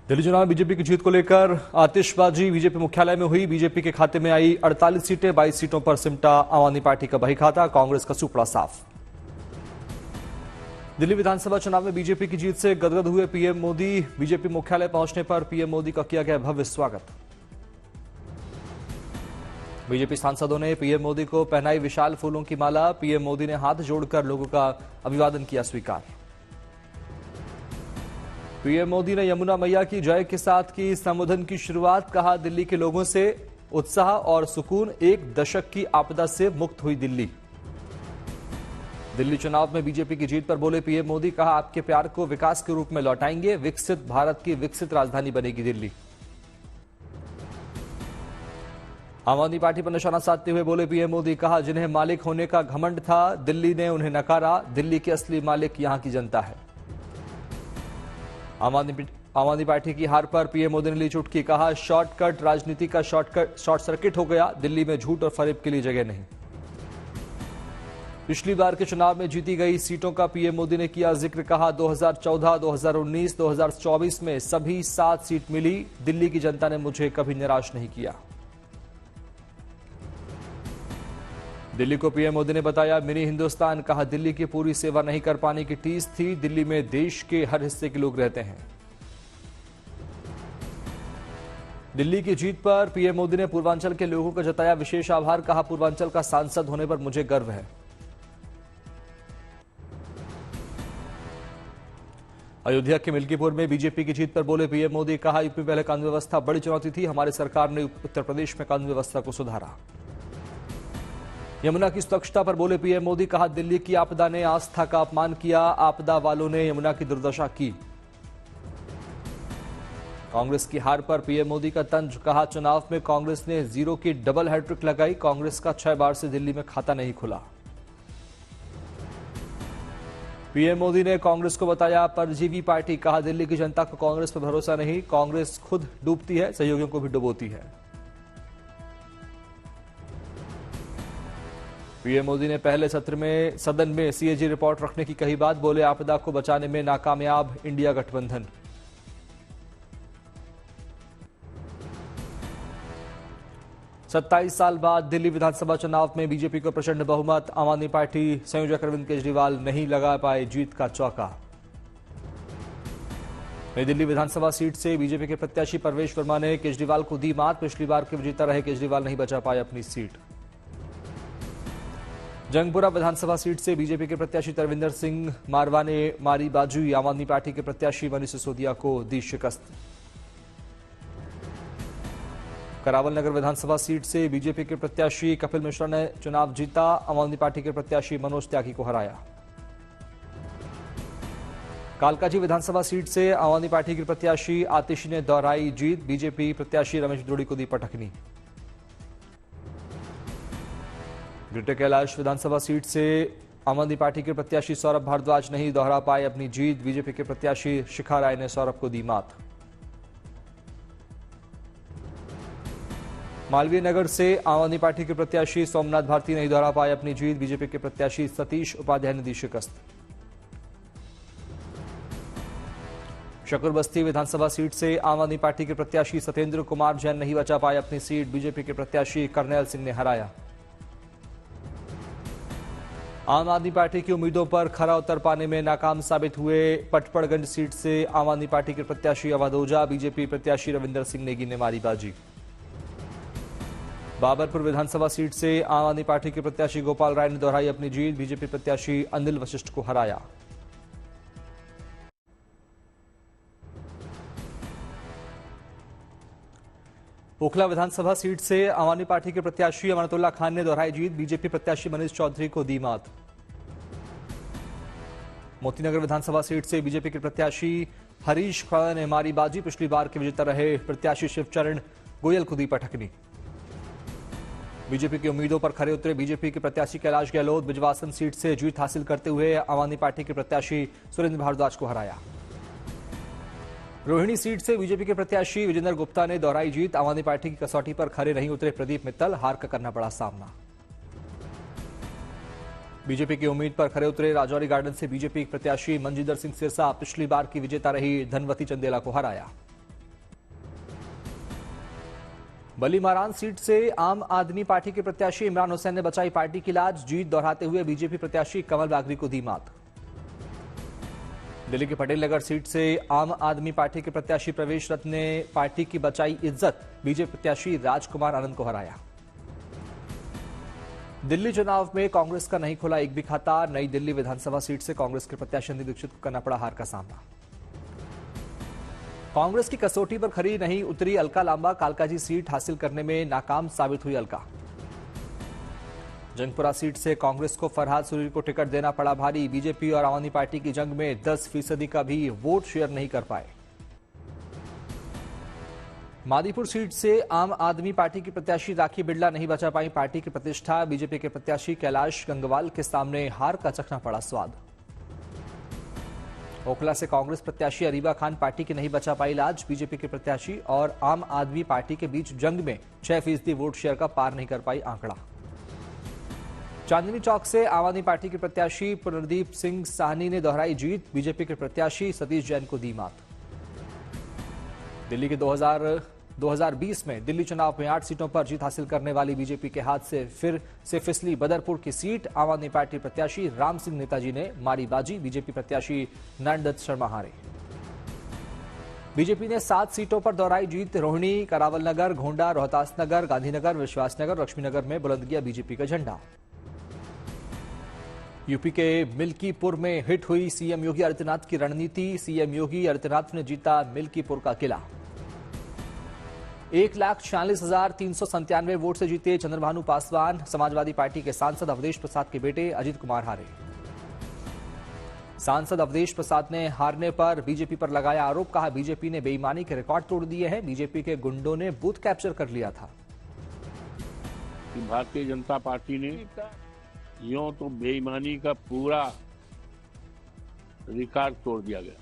दिल्ली चुनाव में बीजेपी की जीत को लेकर आतिशबाजी बीजेपी मुख्यालय में हुई। बीजेपी के खाते में आई 48 सीटें, 22 सीटों पर सिमटा आम आदमी पार्टी का बही खाता। कांग्रेस का सूपड़ा साफ। दिल्ली विधानसभा चुनाव में बीजेपी की जीत से गदगद हुए पीएम मोदी। बीजेपी मुख्यालय पहुंचने पर पीएम मोदी का किया गया भव्य स्वागत। बीजेपी सांसदों ने पीएम मोदी को पहनाई विशाल फूलों की माला। पीएम मोदी ने हाथ जोड़कर लोगों का अभिवादन किया स्वीकार। पीएम मोदी ने यमुना मैया की जय के साथ की संबोधन की शुरुआत। कहा, दिल्ली के लोगों से उत्साह और सुकून, एक दशक की आपदा से मुक्त हुई दिल्ली। दिल्ली चुनाव में बीजेपी की जीत पर बोले पीएम मोदी। कहा, आपके प्यार को विकास के रूप में लौटाएंगे। विकसित भारत की विकसित राजधानी बनेगी दिल्ली। आम आदमी पार्टी पर निशाना साधते हुए बोले पीएम मोदी। कहा, जिन्हें मालिक होने का घमंड था, दिल्ली ने उन्हें नकारा। दिल्ली के असली मालिक यहां की जनता है। आम आदमी पार्टी की हार पर पीएम मोदी ने ली चुटकी। कहा, शॉर्टकट राजनीति का शॉर्ट सर्किट हो गया। दिल्ली में झूठ और फरेब के लिए जगह नहीं। पिछली बार के चुनाव में जीती गई सीटों का पीएम मोदी ने किया जिक्र। कहा, 2014, 2019, 2024 में सभी 7 सीट मिली। दिल्ली की जनता ने मुझे कभी निराश नहीं किया। दिल्ली को पीएम मोदी ने बताया मिनी हिंदुस्तान। कहा, दिल्ली की पूरी सेवा नहीं कर पाने की टीस थी। दिल्ली में देश के हर हिस्से के लोग रहते हैं। दिल्ली की जीत पर पीएम मोदी ने पूर्वांचल के लोगों का जताया विशेष आभार। कहा, पूर्वांचल का सांसद होने पर मुझे गर्व है। अयोध्या के मिल्कीपुर में बीजेपी की जीत पर बोले पीएम मोदी। कहा, यूपी पहले कानून व्यवस्था बड़ी चुनौती थी। हमारी सरकार ने उत्तर प्रदेश में कानून व्यवस्था को सुधारा। यमुना की स्वच्छता पर बोले पीएम मोदी। कहा, दिल्ली की आपदा ने आस्था का अपमान किया। आपदा वालों ने यमुना की दुर्दशा की। कांग्रेस की हार पर पीएम मोदी का तंज। कहा, चुनाव में कांग्रेस ने 0 की डबल हैट्रिक लगाई। कांग्रेस का 6 बार से दिल्ली में खाता नहीं खुला। पीएम मोदी ने कांग्रेस को बताया परजीवी पार्टी। कहा, दिल्ली की जनता को कांग्रेस पर भरोसा नहीं। कांग्रेस खुद डूबती है, सहयोगियों को भी डुबोती है। पीएम मोदी ने पहले सत्र में सदन में सीएजी रिपोर्ट रखने की कही बात। बोले, आपदा को बचाने में नाकामयाब इंडिया गठबंधन। सत्ताईस साल बाद दिल्ली विधानसभा चुनाव में बीजेपी को प्रचंड बहुमत। आम आदमी पार्टी संयोजक अरविंद केजरीवाल नहीं लगा पाए जीत का चौका। नई दिल्ली विधानसभा सीट से बीजेपी के प्रत्याशी परवेश वर्मा ने केजरीवाल को दी मात। पिछली बार के विजेता रहे केजरीवाल नहीं बचा पाए अपनी सीट। जंगपुरा विधानसभा सीट से बीजेपी के प्रत्याशी तरविंदर सिंह मारवा ने मारी बाजी। आम आदमी पार्टी के प्रत्याशी मनीष सिसोदिया को दी शिकस्त। करावल नगर विधानसभा सीट से बीजेपी के प्रत्याशी कपिल मिश्रा ने चुनाव जीता। आम आदमी पार्टी के प्रत्याशी मनोज त्यागी को हराया। कालकाजी विधानसभा सीट से आम आदमी पार्टी के प्रत्याशी आतिशी ने दोहराई जीत। बीजेपी प्रत्याशी रमेश द्रोड़ी को दी पटकनी। ग्रेटर कैलाश विधानसभा सीट से आम आदमी पार्टी के प्रत्याशी सौरभ भारद्वाज नहीं दोहरा पाए अपनी जीत। बीजेपी के प्रत्याशी शिखा राय ने सौरभ को दी मात। मालवीय नगर से आम आदमी पार्टी के प्रत्याशी सोमनाथ भारती नहीं दोहरा पाए अपनी जीत। बीजेपी के प्रत्याशी सतीश उपाध्याय ने दी शिकस्त। शकरबस्ती विधानसभा सीट से आम आदमी पार्टी के प्रत्याशी सत्येंद्र कुमार जैन नहीं बचा पाए अपनी सीट। बीजेपी के प्रत्याशी करनैल सिंह ने हराया। आम आदमी पार्टी की उम्मीदों पर खरा उतर पाने में नाकाम साबित हुए। पटपड़गंज सीट से आम आदमी पार्टी के प्रत्याशी अवध ओझा, बीजेपी प्रत्याशी रविंदर सिंह नेगी ने मारी बाजी। बाबरपुर विधानसभा सीट से आम आदमी पार्टी के प्रत्याशी गोपाल राय ने दोहराई अपनी जीत। बीजेपी प्रत्याशी अनिल वशिष्ठ को हराया। ओखला विधानसभा सीट से आम आदमी पार्टी के प्रत्याशी अमनतुल्ला खान ने दोहराई जीत। बीजेपी प्रत्याशी मनीष चौधरी को दी मात। मोतीनगर विधानसभा सीट से बीजेपी के प्रत्याशी हरीश खड़ा ने मारी बाजी। पिछली बार के विजेता रहे प्रत्याशी शिवचरण गोयल को दी पटकनी। बीजेपी की उम्मीदों पर खरे उतरे बीजेपी के प्रत्याशी कैलाश गहलोत। बिजवासन सीट से जीत हासिल करते हुए आम आदमी पार्टी के प्रत्याशी सुरेंद्र भारद्वाज को हराया। रोहिणी सीट से बीजेपी के प्रत्याशी विजेंद्र गुप्ता ने दोहराई जीत। आम आदमी पार्टी की कसौटी पर खरे नहीं उतरे प्रदीप मित्तल। हार का करना पड़ा सामना। बीजेपी की उम्मीद पर खरे उतरे राजौरी गार्डन से बीजेपी प्रत्याशी मंजींदर सिंह सिरसा। पिछली बार की विजेता रही धनवती चंदेला को हराया। बलीमारान सीट से आम आदमी पार्टी के प्रत्याशी इमरान हुसैन ने बचाई पार्टी की लाज, जीत दोहराते हुए बीजेपी प्रत्याशी कमल बागरी को दी मात। दिल्ली के पटेल नगर सीट से आम आदमी पार्टी के प्रत्याशी प्रवेश रत्न ने पार्टी की बचाई इज्जत, बीजेपी प्रत्याशी राजकुमार आनंद को हराया। दिल्ली चुनाव में कांग्रेस का नहीं खुला एक भी खाता, नई दिल्ली विधानसभा सीट से कांग्रेस के प्रत्याशी अंजनी दीक्षित को करना पड़ा हार का सामना। कांग्रेस की कसौटी पर खरी नहीं उतरी अलका लांबा, कालकाजी सीट हासिल करने में नाकाम साबित हुई अलका। जंगपुरा सीट से कांग्रेस को फरहाद सुरीर को टिकट देना पड़ा भारी, बीजेपी और आम आदमी पार्टी की जंग में 10% का भी वोट शेयर नहीं कर पाए। मादीपुर सीट से आम आदमी पार्टी की प्रत्याशी राखी बिड़ला नहीं बचा पाई पार्टी की प्रतिष्ठा, बीजेपी के प्रत्याशी कैलाश गंगवाल के सामने हार का चखना पड़ा स्वाद। ओखला से कांग्रेस प्रत्याशी अरीबा खान पार्टी की नहीं बचा पाई लाज, बीजेपी के प्रत्याशी और आम आदमी पार्टी के बीच जंग में 6% वोट शेयर का पार नहीं कर पाई आंकड़ा। चांदनी चौक से आम आदमी पार्टी के प्रत्याशी पुनर्दीप सिंह साहनी ने दोहराई जीत, बीजेपी के प्रत्याशी सतीश जैन को दी मात। दिल्ली के 2020 में दिल्ली चुनाव में 8 सीटों पर जीत हासिल करने वाली बीजेपी के हाथ से फिर से फिसली बदरपुर की सीट, आम आदमी पार्टी प्रत्याशी राम सिंह नेताजी ने मारी बाजी, बीजेपी प्रत्याशी नारायण दत्त शर्मा हारे। बीजेपी ने 7 सीटों पर दोहराई जीत, रोहिणी, करावल नगर, गोंडा, रोहतास नगर, गांधीनगर, विश्वासनगर, लक्ष्मीनगर में बुलंद किया बीजेपी का झंडा। यूपी के मिल्कीपुर में हिट हुई सीएम योगी आदित्यनाथ की रणनीति, सीएम योगी आदित्यनाथ ने जीता मिल्कीपुर का किला। 1,46,397 वोट से जीते चंद्रभानु पासवान, समाजवादी पार्टी के सांसद अवधेश प्रसाद के बेटे अजीत कुमार हारे। सांसद अवधेश प्रसाद ने हारने पर बीजेपी पर लगाया आरोप, कहा बीजेपी ने बेईमानी के रिकॉर्ड तोड़ दिए हैं, बीजेपी के गुंडों ने बूथ कैप्चर कर लिया था। भारतीय जनता पार्टी ने यूं तो बेईमानी का पूरा रिकॉर्ड तोड़ दिया गया।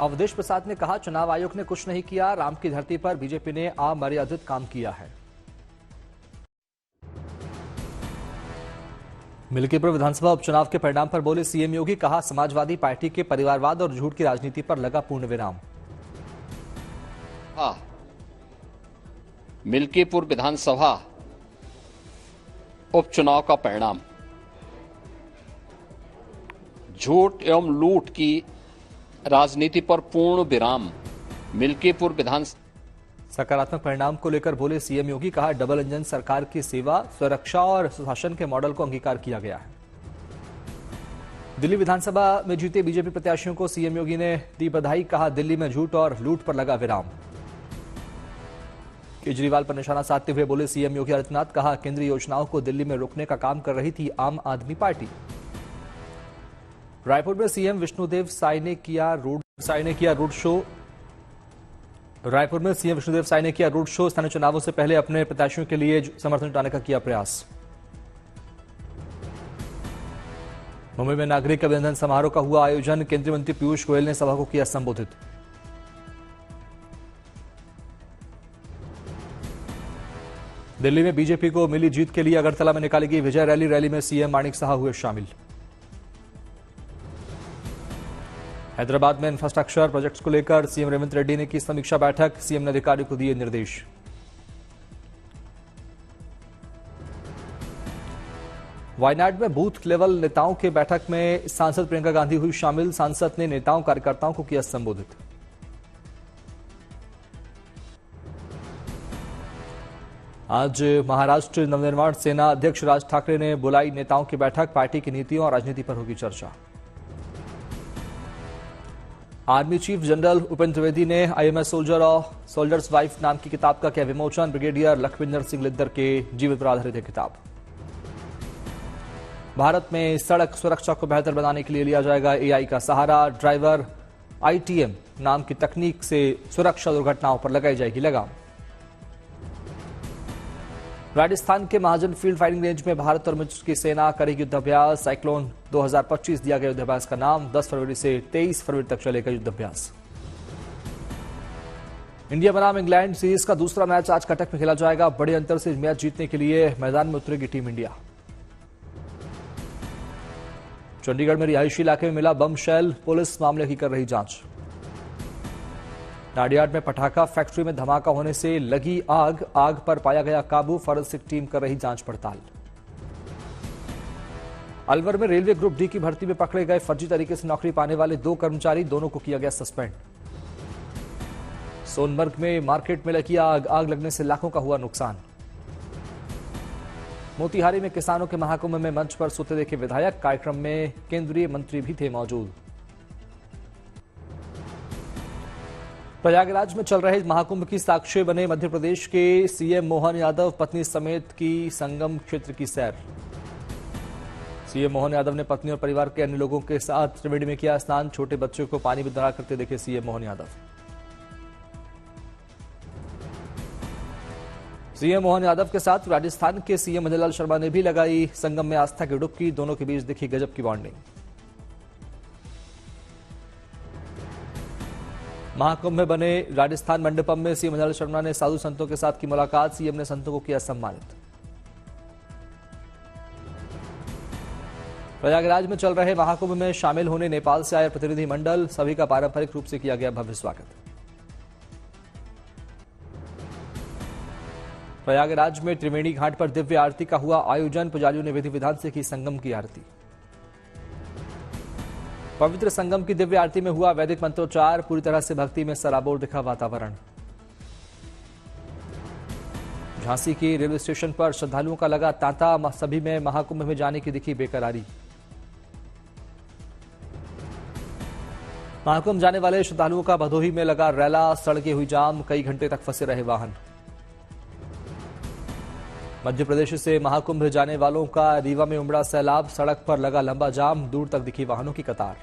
अवधेश प्रसाद ने कहा चुनाव आयोग ने कुछ नहीं किया, राम की धरती पर बीजेपी ने अमर्यादित काम किया है। मिल्कीपुर विधानसभा उपचुनाव के परिणाम पर बोले सीएम योगी, कहा समाजवादी पार्टी के परिवारवाद और झूठ की राजनीति पर लगा पूर्ण विराम। मिल्कीपुर विधानसभा उपचुनाव का परिणाम झूठ एवं लूट की राजनीति पर पूर्ण विराम। मिल्कीपुर विधानसभा सकारात्मक परिणाम को लेकर बोले सीएम योगी, कहा डबल इंजन सरकार की सेवा, सुरक्षा और सुशासन के मॉडल को अंगीकार किया गया है। दिल्ली विधानसभा में जीते बीजेपी प्रत्याशियों को सीएम योगी ने दी बधाई, कहा दिल्ली में झूठ और लूट पर लगा विराम। केजरीवाल पर निशाना साधते हुए बोले सीएम योगी आदित्यनाथ, कहा केंद्रीय योजनाओं को दिल्ली में रोकने का काम कर रही थी आम आदमी पार्टी। रायपुर में सीएम विष्णुदेव साय ने किया रोड शो। रायपुर में सीएम विष्णुदेव साय ने किया रोड शो, स्थानीय चुनावों से पहले अपने प्रत्याशियों के लिए समर्थन जुटाने का किया प्रयास। मुंबई में नागरिक अभिनंदन समारोह का हुआ आयोजन, केंद्रीय मंत्री पीयूष गोयल ने सभा को किया संबोधित। दिल्ली में बीजेपी को मिली जीत के लिए अगरतला में निकाली गई विजय रैली में सीएम माणिक साहा हुए शामिल। हैदराबाद में इंफ्रास्ट्रक्चर प्रोजेक्ट्स को लेकर सीएम रेवंत रेड्डी ने की समीक्षा बैठक, सीएम ने अधिकारियों को दिए निर्देश। वायनाड में बूथ लेवल नेताओं के बैठक में सांसद प्रियंका गांधी हुई शामिल, सांसद ने नेताओं कार्यकर्ताओं को किया संबोधित। आज महाराष्ट्र नवनिर्माण सेना अध्यक्ष राज ठाकरे ने बुलाई नेताओं की बैठक, पार्टी की नीतियों और राजनीति पर होगी चर्चा। Army chief general Upendra Trivedi ने आईएमएस सोल्जर और सोल्जर्स वाइफ नाम की किताब का किया विमोचन, ब्रिगेडियर लखविंदर सिंह लिद्दर के जीवन पर आधारित किताब। भारत में सड़क सुरक्षा को बेहतर बनाने के लिए लिया जाएगा एआई का सहारा, ड्राइवर आईटीएम नाम की तकनीक से सुरक्षा दुर्घटनाओं पर लगाई जाएगी लगाम। राजस्थान के महाजन फील्ड फायरिंग रेंज में भारत और मिस्र की सेना करेगी युद्धाभ्यास, साइक्लोन 2025 दिया गया युद्धाभ्यास का नाम, 10 फरवरी से 23 फरवरी तक चलेगा युद्धाभ्यास। इंडिया बनाम इंग्लैंड सीरीज का दूसरा मैच आज कटक में खेला जाएगा, बड़े अंतर से मैच जीतने के लिए मैदान में उतरेगी टीम इंडिया। चंडीगढ़ में रिहायशी इलाके में मिला बम शेल, पुलिस मामले की कर रही जांच। नाडियाड में पटाखा फैक्ट्री में धमाका होने से लगी आग पर पाया गया काबू। फॉरेंसिक टीम कर रही जांच पड़ताल। अलवर में रेलवे ग्रुप डी की भर्ती में पकड़े गए फर्जी तरीके से नौकरी पाने वाले 2 कर्मचारी, दोनों को किया गया सस्पेंड। सोनमर्ग में मार्केट में लगी आग लगने से लाखों का हुआ नुकसान। मोतिहारी में किसानों के महाकुंभ में मंच पर सोते देखे विधायक, कार्यक्रम में केंद्रीय मंत्री भी थे मौजूद। प्रयागराज में चल रहे महाकुंभ की साक्षी बने मध्य प्रदेश के सीएम मोहन यादव, पत्नी समेत की संगम क्षेत्र की सैर। सीएम मोहन यादव ने पत्नी और परिवार के अन्य लोगों के साथ त्रिवेणी में किया स्नान। छोटे बच्चे को पानी में दौड़ा करते देखे सीएम मोहन यादव। सीएम मोहन यादव के साथ राजस्थान के सीएम मनोहर शर्मा ने भी लगाई संगम में आस्था की डुबकी। दोनों के बीच दिखी गजब की बॉन्डिंग। महाकुंभ में बने राजस्थान मंडपम में सीएम मनोहर शर्मा ने साधु संतों के साथ की मुलाकात। सीएम ने संतों को किया सम्मानित। प्रयागराज में चल रहे महाकुंभ में शामिल होने नेपाल से आए प्रतिनिधि मंडल, सभी का पारंपरिक रूप से किया गया भव्य स्वागत। प्रयागराज में त्रिवेणी घाट पर दिव्य आरती का हुआ आयोजन। पुजारियों ने विधि विधान से की संगम की आरती। पवित्र संगम की दिव्य आरती में हुआ वैदिक मंत्रोच्चार। पूरी तरह से भक्ति में सराबोर दिखा वातावरण। झांसी के रेलवे स्टेशन पर श्रद्धालुओं का लगा तांता। सभी में महाकुंभ में जाने की दिखी बेकरारी। महाकुंभ जाने वाले श्रद्धालुओं का भदोही में लगा रैला, सड़कें हुई जाम, कई घंटे तक फंसे रहे वाहन। मध्य प्रदेश से महाकुंभ जाने वालों का रीवा में उमड़ा सैलाब, सड़क पर लगा लंबा जाम, दूर तक दिखी वाहनों की कतार।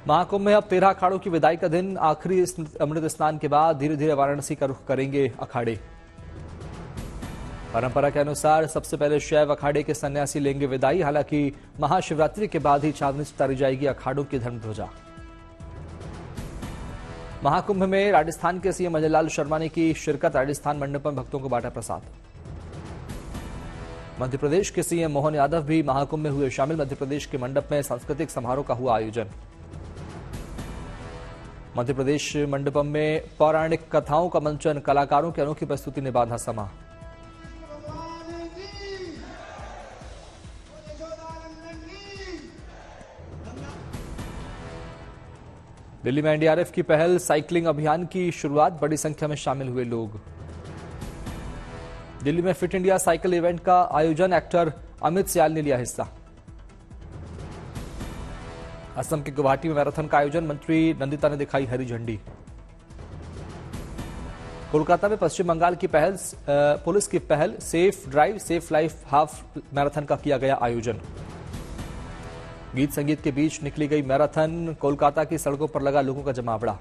महाकुंभ में अब 13 अखाड़ों की विदाई का दिन। आखिरी अमृत स्नान के बाद धीरे धीरे वाराणसी का रुख करेंगे अखाड़े। परंपरा के अनुसार सबसे पहले शैव अखाड़े के सन्यासी लेंगे विदाई। हालांकि महाशिवरात्रि के बाद ही छावनी से उतारी जाएगी अखाड़ों की धर्मध्वजा। महाकुंभ में राजस्थान के सीएम मनोहर शर्मा ने की शिरकत। राजस्थान मंडप में भक्तों को बांटा प्रसाद। मध्य प्रदेश के सीएम मोहन यादव भी महाकुंभ में हुए शामिल। मध्य प्रदेश के मंडप में सांस्कृतिक समारोह का हुआ आयोजन। मध्य प्रदेश मंडपम में पौराणिक कथाओं का मंचन, कलाकारों की अनोखी प्रस्तुति ने बांधा समा। दिल्ली में एनडीआरएफ की पहल, साइकिलिंग अभियान की शुरुआत। बड़ी संख्या में शामिल हुए लोग। दिल्ली में फिट इंडिया साइकिल इवेंट का आयोजन, एक्टर अमित सियाल ने लिया हिस्सा। असम के गुवाहाटी में मैराथन का आयोजन, मंत्री नंदिता ने दिखाई हरी झंडी। कोलकाता में पश्चिम बंगाल की पहल, पुलिस की पहल, safe drive safe life half marathon का किया गया आयोजन। गीत संगीत के बीच निकली गई मैराथन। कोलकाता की सड़कों पर लगा लोगों का जमावड़ा।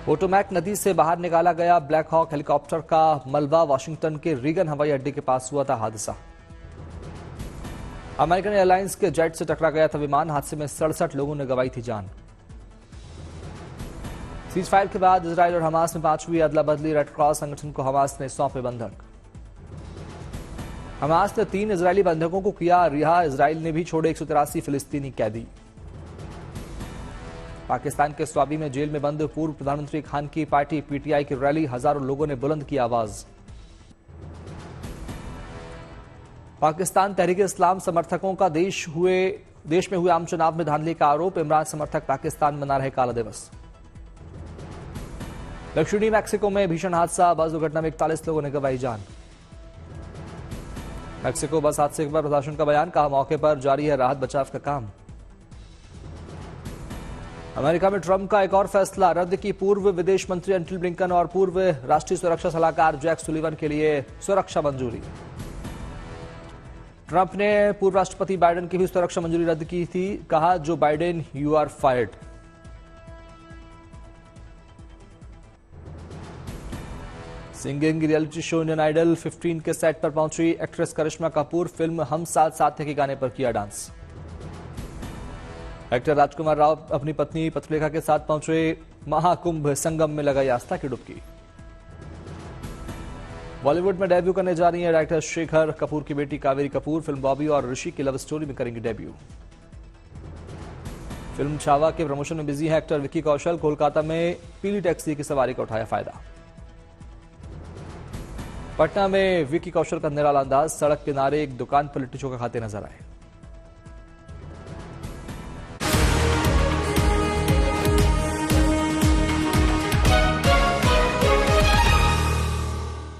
पोटोमैक नदी से बाहर निकाला गया ब्लैक हॉक हेलीकॉप्टर का मलबा। वाशिंगटन के रीगन हवाई अड्डे के पास हुआ था हादसा। अमेरिकन एयरलाइंस के जेट से टकरा गया था विमान। हादसे में 67 लोगों ने गंवाई थी जान। सीज फायर के बाद इजरायल और हमास में 5वीं अदला बदली। रेड क्रॉस संगठन को हमास ने सौंपे बंधक। हमास ने 3 इजरायली बंधकों को किया रिहा। इजरायल ने भी छोड़े 183 फिलिस्तीनी कैदी। पाकिस्तान के स्वाबी में जेल में बंद पूर्व प्रधानमंत्री खान की पार्टी पीटीआई की रैली। हजारों लोगों ने बुलंद की आवाज। पाकिस्तान तहरीक इस्लाम समर्थकों का देश में हुए आम चुनाव में धांधली का आरोप। इमरान समर्थक पाकिस्तान मना रहे काला दिवस। दक्षिणी मैक्सिको में भीषण हादसा। बस दुर्घटना में 41 लोगों ने गंवाई जान। मैक्सिको बस हादसे के बाद प्रशासन का बयान, कहा मौके पर जारी है राहत बचाव का काम। अमेरिका में ट्रंप का एक और फैसला, रद्द की पूर्व विदेश मंत्री एंटनी ब्लिंकन और पूर्व राष्ट्रीय सुरक्षा सलाहकार जैक सुलिवन के लिए सुरक्षा मंजूरी। ट्रंप ने पूर्व राष्ट्रपति बाइडेन की भी सुरक्षा मंजूरी रद्द की थी। कहा जो Biden you are fired. Singing reality show Indian Idol 15 के सेट पर पहुंची एक्ट्रेस करिश्मा कपूर। फिल्म हम साथ साथ हैं के गाने पर किया डांस। एक्टर राजकुमार राव अपनी पत्नी पत्रलेखा के साथ पहुंचे महाकुंभ संगम में लगाई आस्था की डुबकी। बॉलीवुड में डेब्यू करने जा रही हैं डायरेक्टर शेखर कपूर की बेटी कावेरी कपूर। फिल्म बॉबी और ऋषि की लव स्टोरी में करेंगी डेब्यू। फिल्म छावा के प्रमोशन में बिजी है एक्टर विक्की कौशल। कोलकाता में पीली टैक्सी की सवारी का उठाया फायदा। पटना में विक्की कौशल का निराला अंदाज, सड़क किनारे एक दुकान पर लिट्टी चोखा खाते नजर आए।